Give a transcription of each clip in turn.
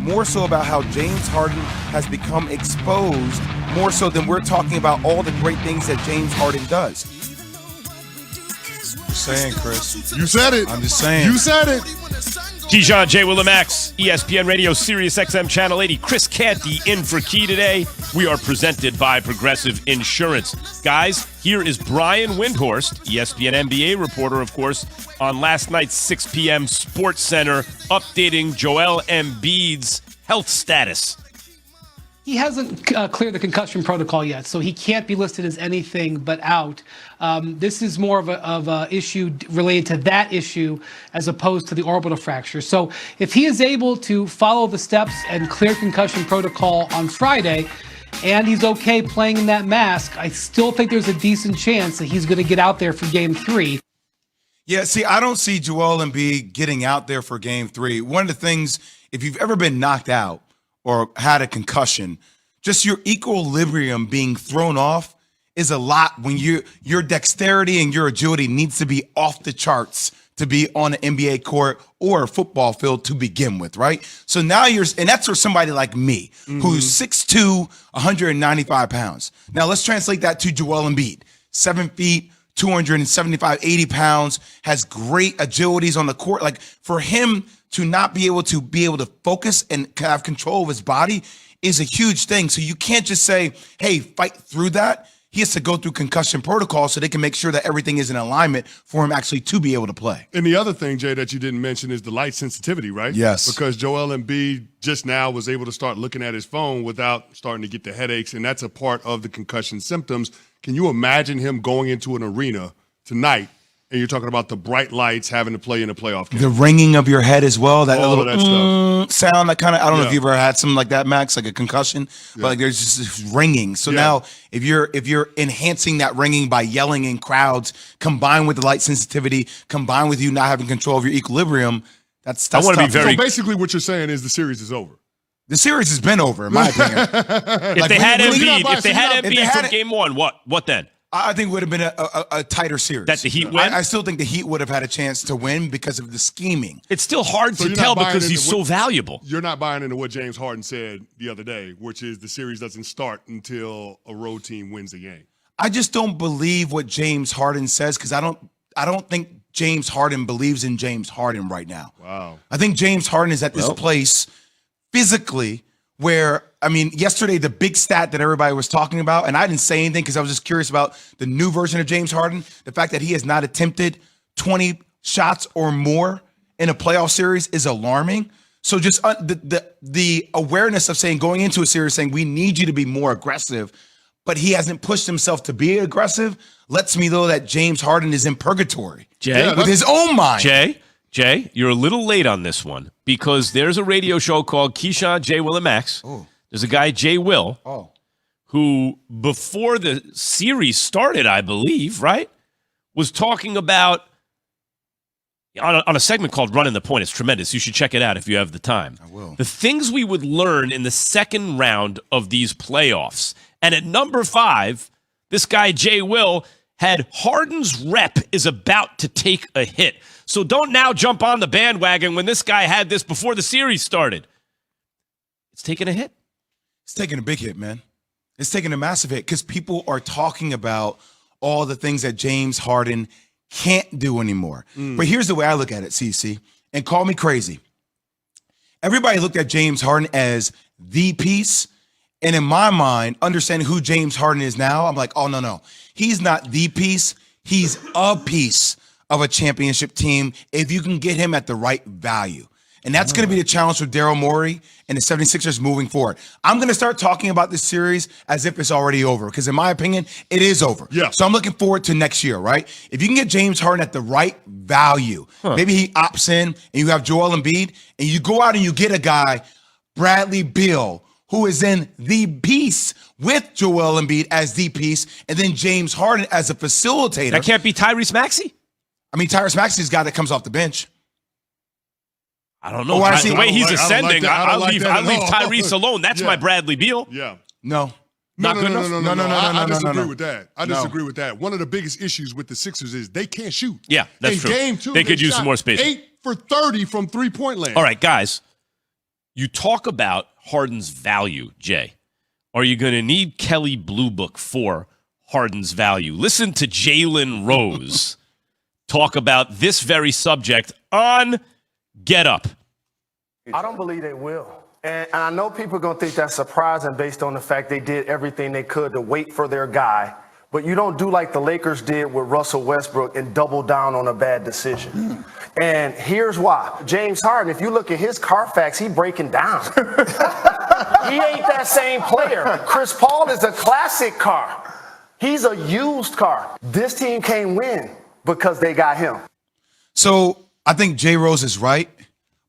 more so about how James Harden has become exposed, more so than we're talking about all the great things that James Harden does. Just saying, Chris. You said it. I'm just saying. You said it. Keyshawn, J. Will and Max, ESPN Radio, Sirius XM Channel 80. Chris Canty in for Key today. We are presented by Progressive Insurance. Guys, here is Brian Windhorst, ESPN NBA reporter, of course, on last night's 6 p.m. Sports Center, updating Joel Embiid's health status. He hasn't cleared the concussion protocol yet, so he can't be listed as anything but out. This is more of a issue related to that issue as opposed to the orbital fracture. So if he is able to follow the steps and clear concussion protocol on Friday, and he's okay playing in that mask, I still think there's a decent chance that he's going to get out there for Game 3. Yeah, see, I don't see Joel Embiid getting out there for Game 3. One of the things, if you've ever been knocked out or had a concussion, just your equilibrium being thrown off is a lot when your dexterity and your agility needs to be off the charts to be on an NBA court or a football field to begin with, right? So now and that's for somebody like me, who's 6'2", 195 pounds. Now let's translate that to Joel Embiid, 7 feet, 275, 80 pounds, has great agilities on the court. Like, for him to not be able to focus and have control of his body is a huge thing. So you can't just say, hey, fight through that. He has to go through concussion protocol so they can make sure that everything is in alignment for him actually to be able to play. And the other thing, Jay, that you didn't mention is the light sensitivity, right? Yes. Because Joel Embiid just now was able to start looking at his phone without starting to get the headaches, and that's a part of the concussion symptoms. Can you imagine him going into an arena tonight, and you're talking about the bright lights, having to play in a playoff game? The ringing of your head as well, that all little of that stuff. Sound, that kind of, I don't know if you've ever had something like that, Max, like a concussion, but like there's just this ringing. So now if you're enhancing that ringing by yelling in crowds, combined with the light sensitivity, combined with you not having control of your equilibrium, that's I want to be tough. very. So basically what you're saying is the series is over. The series has been over, in my opinion. If they had Embiid from Game 1, what then? I think it would have been a tighter series. That the Heat win? I still think the Heat would have had a chance to win because of the scheming. It's still hard to tell because he's so valuable. You're not buying into what James Harden said the other day, which is the series doesn't start until a road team wins the game. I just don't believe what James Harden says because I don't think James Harden believes in James Harden right now. Wow. I think James Harden is at this place physically where, I mean, yesterday, the big stat that everybody was talking about, and I didn't say anything because I was just curious about the new version of James Harden, the fact that he has not attempted 20 shots or more in a playoff series is alarming. So just the awareness of saying, going into a series, saying we need you to be more aggressive, but he hasn't pushed himself to be aggressive, lets me know that James Harden is in purgatory with his own mind. Jay, you're a little late on this one because there's a radio show called Keyshawn, J. Will and Max. Oh. There's a guy, Jay Will, who before the series started, I believe, right, was talking about on a segment called Running the Point. It's tremendous. You should check it out if you have the time. I will. The things we would learn in the second round of these playoffs. And at number 5, this guy, Jay Will, had Harden's rep is about to take a hit. So don't now jump on the bandwagon when this guy had this before the series started. It's taking a hit. It's taking a big hit, man. It's taking a massive hit because people are talking about all the things that James Harden can't do anymore. But here's the way I look at it, CC, and call me crazy. Everybody looked at James Harden as the piece. And in my mind, understanding who James Harden is now, I'm like, oh, no. He's not the piece. He's a piece of a championship team if you can get him at the right value. And that's going to be the challenge for Daryl Morey and the 76ers moving forward. I'm going to start talking about this series as if it's already over because, in my opinion, it is over. Yeah. So I'm looking forward to next year, right? If you can get James Harden at the right value, maybe he opts in and you have Joel Embiid and you go out and you get a guy, Bradley Beal, who is in the piece with Joel Embiid as the piece, and then James Harden as a facilitator. That can't be Tyrese Maxey? I mean, Tyrese Maxey is the guy that comes off the bench. I don't know. Oh, The way he's ascending, I'll leave Tyrese alone. That's Yeah. my Bradley Beal. Yeah. No. Not good enough? No. I disagree with that. I No. disagree with that. One of the biggest issues with the Sixers is they can't shoot. Yeah, that's In true. Game 2, They could use some shot more space. 8 for 30 from three-point land. All right, guys. You talk about Harden's value, Jay. Are you going to need Kelly Blue Book for Harden's value? Listen to Jalen Rose talk about this very subject on Get Up. I don't believe they will. And I know people are going to think that's surprising based on the fact they did everything they could to wait for their guy. But you don't do like the Lakers did with Russell Westbrook and double down on a bad decision. And here's why. James Harden, if you look at his Carfax, he's breaking down. He ain't that same player. Chris Paul is a classic car. He's a used car. This team can't win because they got him. So I think Jay Rose is right,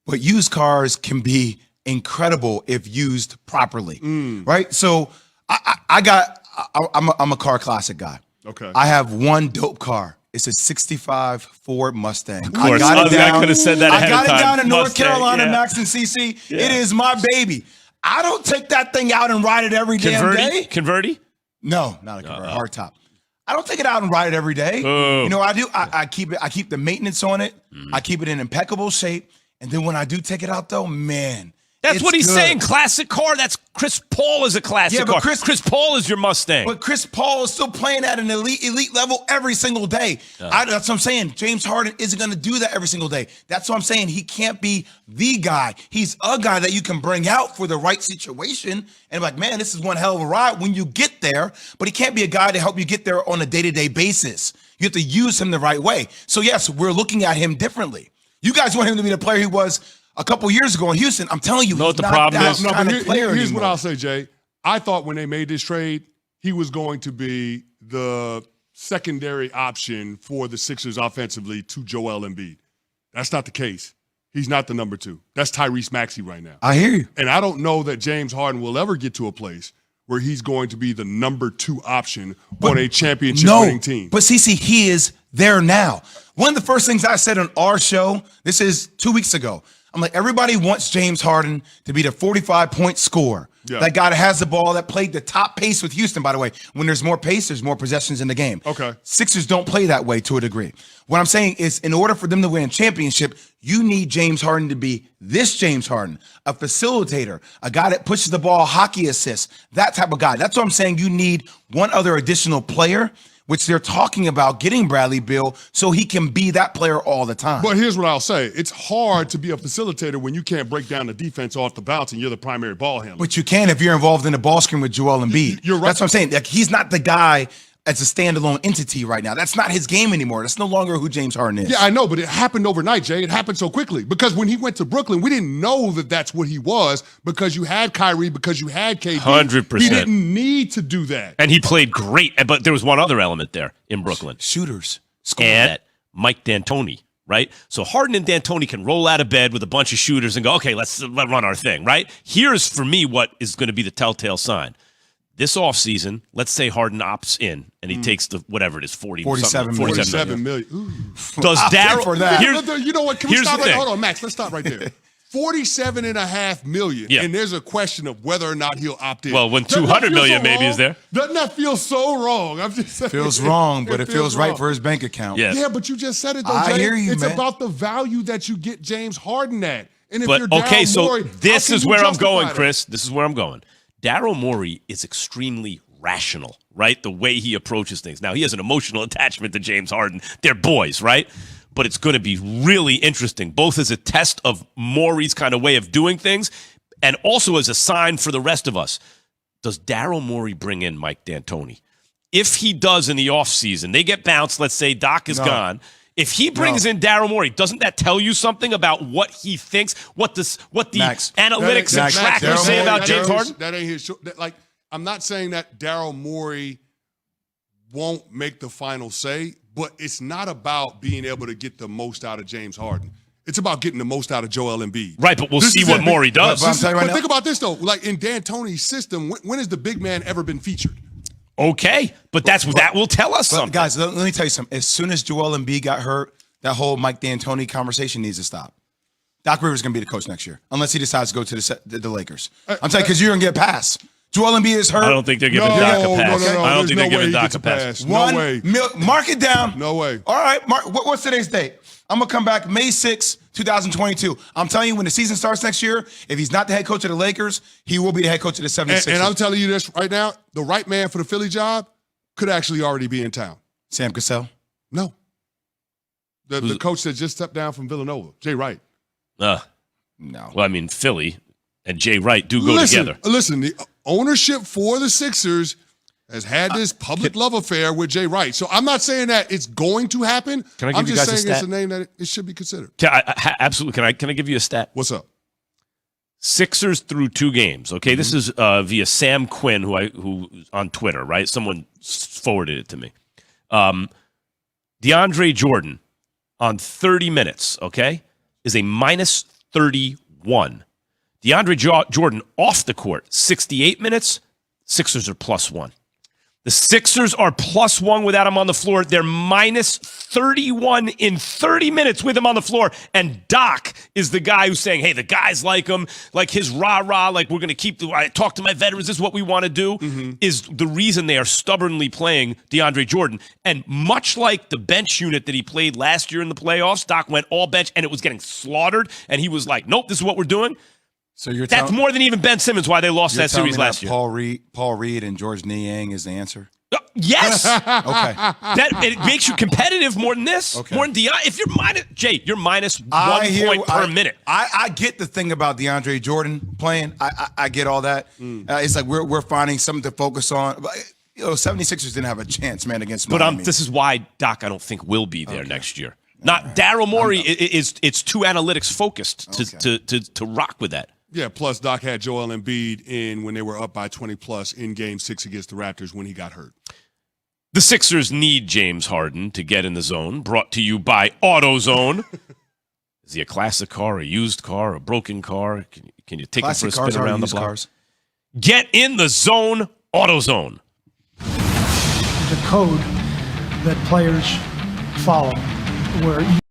but used cars can be incredible if used properly, right? So I'm a car classic guy. Okay. I have one dope car. It's a 65 Ford Mustang. Of course. I could have said that ahead of time. I got it down in North Mustang, Carolina, yeah. Max and CC. Yeah. It is my baby. I don't take that thing out and ride it every damn day. Converti? No, not a converter. Hard top. I don't take it out and ride it every day. You know, I do. I keep it. I keep the maintenance on it. I keep it in impeccable shape. And then when I do take it out, though, man, that's what he's good. saying. Classic car. That's Chris Paul is a classic car. Chris Paul is your Mustang. But Chris Paul is still playing at an elite level every single day. That's what I'm saying. James Harden isn't going to do that every single day. That's what I'm saying. He can't be the guy. He's a guy that you can bring out for the right situation. And like, man, this is one hell of a ride when you get there. But he can't be a guy to help you get there on a day-to-day basis. You have to use him the right way. So, yes, we're looking at him differently. You guys want him to be the player he was a couple years ago in Houston. I'm telling you, he's not that kind of player here's what I'll say, Jay. I thought when they made this trade, he was going to be the secondary option for the Sixers offensively to Joel Embiid. That's not the case. He's not the number 2. That's Tyrese Maxey right now. I hear you. And I don't know that James Harden will ever get to a place where he's going to be the number 2 option on a championship-winning team. But CC, he is there now. One of the first things I said on our show, this is 2 weeks ago, I'm like, everybody wants James Harden to be the 45-point scorer. Yeah. That guy that has the ball, that played the top pace with Houston, by the way. When there's more pace, there's more possessions in the game. Okay. Sixers don't play that way to a degree. What I'm saying is, in order for them to win a championship, you need James Harden to be this James Harden, a facilitator, a guy that pushes the ball, hockey assists, that type of guy. That's what I'm saying. You need one other additional player, which they're talking about getting Bradley Beal so he can be that player all the time. But here's what I'll say. It's hard to be a facilitator when you can't break down the defense off the bounce and you're the primary ball handler. But you can if you're involved in a ball screen with Joel Embiid. You're right. That's what I'm saying. Like, he's not the guy as a standalone entity right now. That's not his game anymore. That's no longer who James Harden is. Yeah, I know, but it happened overnight, Jay. It happened so quickly. Because when he went to Brooklyn, we didn't know that that's what he was because you had Kyrie, because you had KD. 100%. He didn't need to do that. And he played great. But there was one other element there in Brooklyn. Shooters. And Mike D'Antoni, right? So Harden and D'Antoni can roll out of bed with a bunch of shooters and go, okay, let's run our thing, right? Here's, for me, what is going to be the telltale sign. This offseason, let's say Harden opts in and he takes the, whatever it is, 47 million. Ooh. Does Daryl, you know what? Can we stop right there? Hold on, Max. Let's stop right there. $47.5 million, and there's a question of whether or not he'll opt in. Well, when $200 million maybe is there. Doesn't that feel so wrong? I'm just saying. Feels wrong, but it feels right for his bank account. Yes. Yeah, but you just said it, though, Jay. I hear you, it's man. about the value that you get James Harden at. And if But, you're Daryl Morey, this is where I'm going, that? Chris. This is where I'm going. Daryl Morey is extremely rational, right? The way he approaches things. Now, he has an emotional attachment to James Harden. They're boys, right? But it's going to be really interesting, both as a test of Morey's kind of way of doing things and also as a sign for the rest of us. Does Daryl Morey bring in Mike D'Antoni? If he does in the offseason, they get bounced, let's say Doc is gone. If he brings in Daryl Morey, doesn't that tell you something about what he thinks, what the analytics and trackers say about James Harden? That ain't his. Like, I'm not saying that Daryl Morey won't make the final say, but it's not about being able to get the most out of James Harden. It's about getting the most out of Joel Embiid. Right, but we'll see what Morey does. But think about this, though. Like, in D'Antoni's system, when has the big man ever been featured? Okay, but that will tell us something. Guys, let me tell you something. As soon as Joel Embiid got hurt, that whole Mike D'Antoni conversation needs to stop. Doc Rivers is going to be the coach next year, unless he decides to go to the Lakers. I'm saying, because you're going to get a pass. Joel Embiid is hurt. I don't think they're giving Doc a pass. I don't think they're giving Doc a pass. No way. Mark it down. No way. All right, Mark. What's today's date? I'm gonna come back May 6, 2022. I'm telling you, when the season starts next year, if he's not the head coach of the Lakers, he will be the head coach of the 76ers. And I'm telling you this right now: the right man for the Philly job could actually already be in town. Sam Cassell? No. The coach that just stepped down from Villanova, Jay Wright. No. Well, I mean, Philly and Jay Wright do go together. Listen, the ownership for the Sixers has had this public love affair with Jay Wright. So I'm not saying that it's going to happen. Can I give you guys a stat? I'm just saying it's a name that it should be considered. Absolutely. Can I give you a stat? What's up? Sixers through 2 games. Okay, this is via Sam Quinn, who on Twitter, right? Someone forwarded it to me. DeAndre Jordan on 30 minutes, okay, is a minus 31. DeAndre Jordan off the court, 68 minutes, Sixers are +1. The Sixers are +1 without him on the floor. They're minus 31 in 30 minutes with him on the floor. And Doc is the guy who's saying, hey, the guys like him, like his rah-rah, like we're going to I talk to my veterans, this is what we want to do, is the reason they are stubbornly playing DeAndre Jordan. And much like the bench unit that he played last year in the playoffs, Doc went all bench and it was getting slaughtered. And he was like, nope, this is what we're doing. So that's more than even Ben Simmons why they lost that series last year. Paul Reed and George Niang is the answer? Yes. Okay. It makes you competitive more than this. Okay. More than if you're minus, Jay, you're minus 1 point per minute. I get the thing about DeAndre Jordan playing. I get all that. It's like we're finding something to focus on. But, 76ers didn't have a chance, man, against Miami. But this is why Doc, I don't think, will be there next year. Not Daryl Morey it's too analytics focused to rock with that. Yeah, plus Doc had Joel Embiid in when they were up by 20+ in Game 6 against the Raptors when he got hurt. The Sixers need James Harden to get in the zone. Brought to you by AutoZone. Is he a classic car, a used car, a broken car? Can you take Classic him for a spin around the block? cars. Get in the zone, AutoZone. There's a code that players follow where